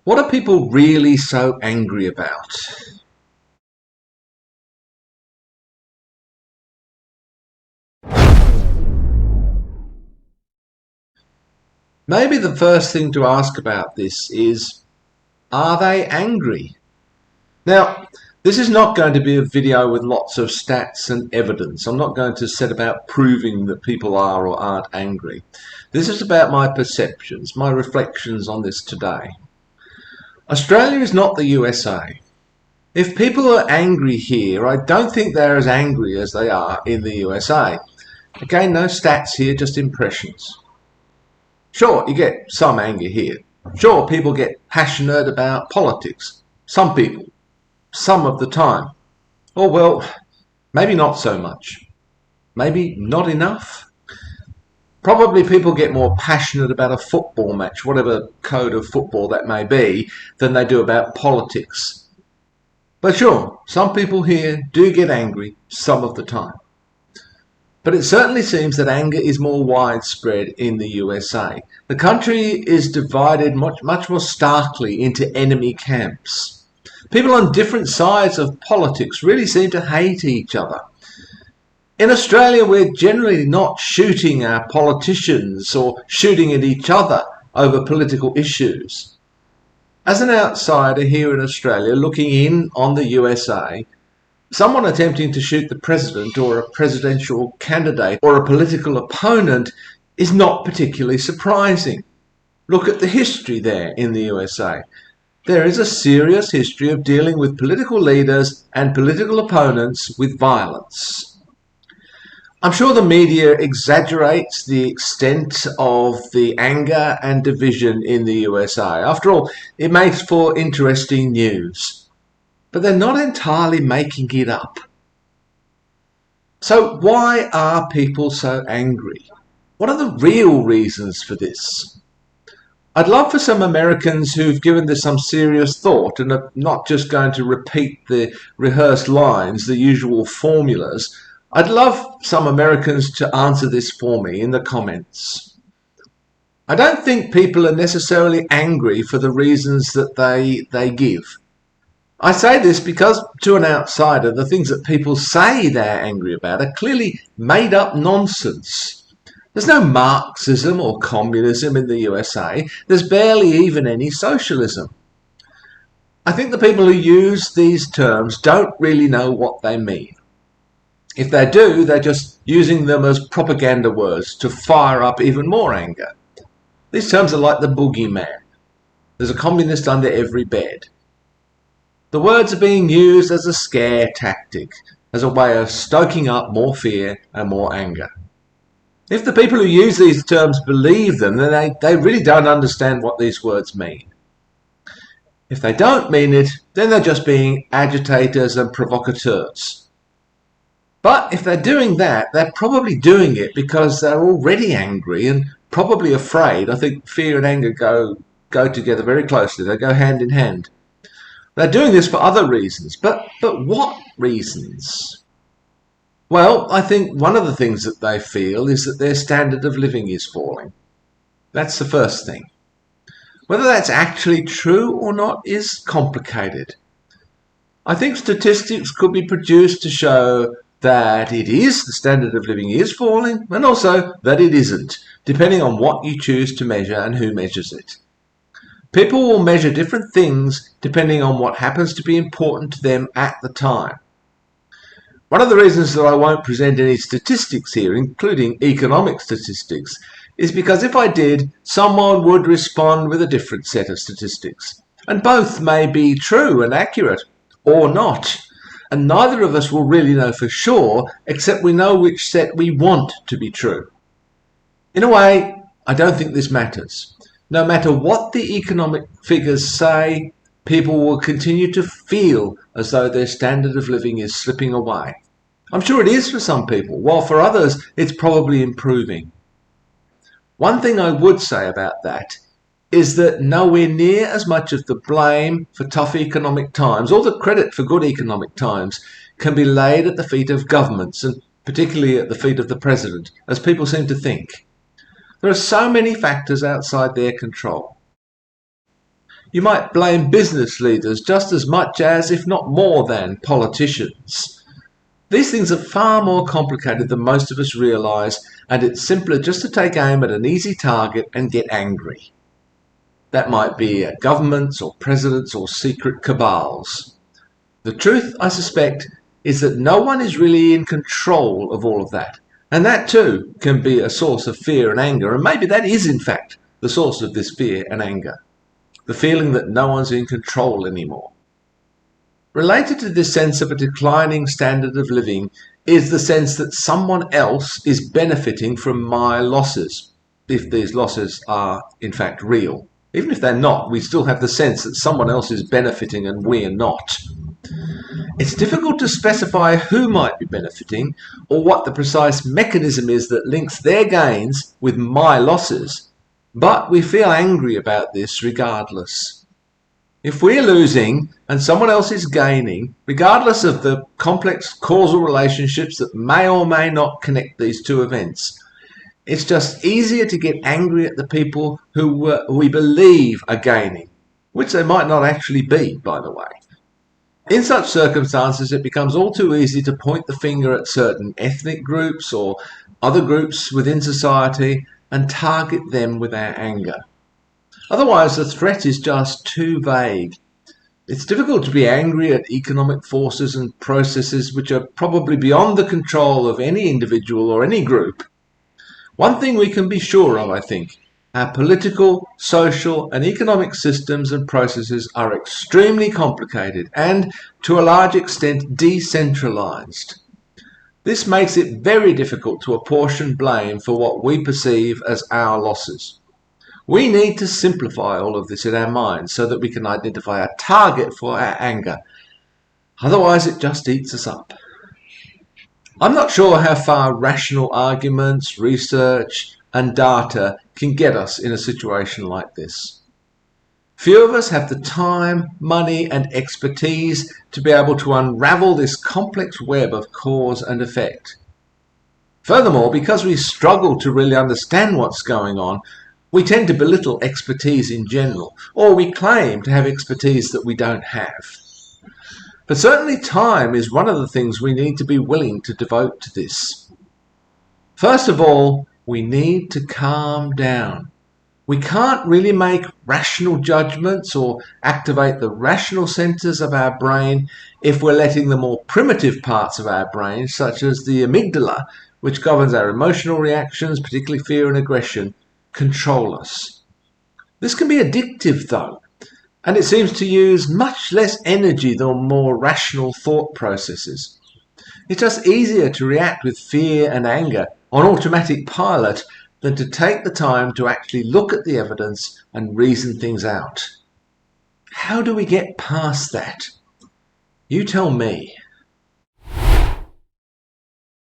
What are people really so angry about? Maybe the first thing to ask about this is, are they angry? Now, this is not going to be a video with lots of stats and evidence. I'm not going to set about proving that people are or aren't angry. This is about my perceptions, my reflections on this today. Australia is not the USA. If people are angry here, I don't think they're as angry as they are in the USA. Again, no stats here, just impressions. Sure, you get some anger here. Sure, people get passionate about politics. Some people, some of the time. Or, well, maybe not so much. Maybe not enough. Probably people get more passionate about a football match, whatever code of football that may be, than they do about politics. But sure, some people here do get angry some of the time. But it certainly seems that anger is more widespread in the USA. The country is divided much more starkly into enemy camps. People on different sides of politics really seem to hate each other. In Australia, we're generally not shooting our politicians or shooting at each other over political issues. As an outsider here in Australia looking in on the USA, someone attempting to shoot the president or a presidential candidate or a political opponent is not particularly surprising. Look at the history there in the USA. There is a serious history of dealing with political leaders and political opponents with violence. I'm sure the media exaggerates the extent of the anger and division in the USA. After all, it makes for interesting news. But they're not entirely making it up. So why are people so angry? What are the real reasons for this? I'd love for some Americans who've given this some serious thought and are not just going to repeat the rehearsed lines, the usual formulas. I'd love some Americans to answer this for me in the comments. I don't think people are necessarily angry for the reasons that they give. I say this because, to an outsider, the things that people say they're angry about are clearly made up nonsense. There's no Marxism or communism in the USA. There's barely even any socialism. I think the people who use these terms don't really know what they mean. If they do, they're just using them as propaganda words to fire up even more anger. These terms are like the boogeyman. There's a communist under every bed. The words are being used as a scare tactic, as a way of stoking up more fear and more anger. If the people who use these terms believe them, then they really don't understand what these words mean. If they don't mean it, then they're just being agitators and provocateurs. But if they're doing that, they're probably doing it because they're already angry and probably afraid. I think fear and anger go together very closely. They go hand in hand. They're doing this for other reasons. But what reasons? Well, I think one of the things that they feel is that their standard of living is falling. That's the first thing. Whether that's actually true or not is complicated. I think statistics could be produced to show that the standard of living is falling, and also that it isn't, depending on what you choose to measure and who measures it. People will measure different things depending on what happens to be important to them at the time. One of the reasons that I won't present any statistics here, including economic statistics, is because if I did, someone would respond with a different set of statistics. And both may be true and accurate, or not. And neither of us will really know for sure, except we know which set we want to be true. In a way, I don't think this matters. No matter what the economic figures say, people will continue to feel as though their standard of living is slipping away. I'm sure it is for some people, while for others it's probably improving. One thing I would say about that is that nowhere near as much of the blame for tough economic times or the credit for good economic times can be laid at the feet of governments, and particularly at the feet of the president, as people seem to think. There are so many factors outside their control. You might blame business leaders just as much as, if not more than, politicians. These things are far more complicated than most of us realise, and it's simpler just to take aim at an easy target and get angry. That might be at governments or presidents or secret cabals. The truth, I suspect, is that no one is really in control of all of that. And that too can be a source of fear and anger, and maybe that is in fact the source of this fear and anger. The feeling that no one's in control anymore. Related to this sense of a declining standard of living is the sense that someone else is benefiting from my losses, if these losses are in fact real. Even if they're not, we still have the sense that someone else is benefiting and we are not. It's difficult to specify who might be benefiting or what the precise mechanism is that links their gains with my losses, but we feel angry about this regardless. If we're losing and someone else is gaining, regardless of the complex causal relationships that may or may not connect these two events, it's just easier to get angry at the people who we believe are gaining, which they might not actually be, by the way. In such circumstances, it becomes all too easy to point the finger at certain ethnic groups or other groups within society and target them with our anger. Otherwise, the threat is just too vague. It's difficult to be angry at economic forces and processes which are probably beyond the control of any individual or any group. One thing we can be sure of, I think, our political, social and economic systems and processes are extremely complicated and, to a large extent, decentralized. This makes it very difficult to apportion blame for what we perceive as our losses. We need to simplify all of this in our minds so that we can identify a target for our anger. Otherwise, it just eats us up. I'm not sure how far rational arguments, research, and data can get us in a situation like this. Few of us have the time, money, and expertise to be able to unravel this complex web of cause and effect. Furthermore, because we struggle to really understand what's going on, we tend to belittle expertise in general, or we claim to have expertise that we don't have. But certainly time is one of the things we need to be willing to devote to this. First of all, we need to calm down. We can't really make rational judgments or activate the rational centers of our brain if we're letting the more primitive parts of our brain, such as the amygdala, which governs our emotional reactions, particularly fear and aggression, control us. This can be addictive though, and it seems to use much less energy than more rational thought processes. It's just easier to react with fear and anger on automatic pilot than to take the time to actually look at the evidence and reason things out. How do we get past that? You tell me.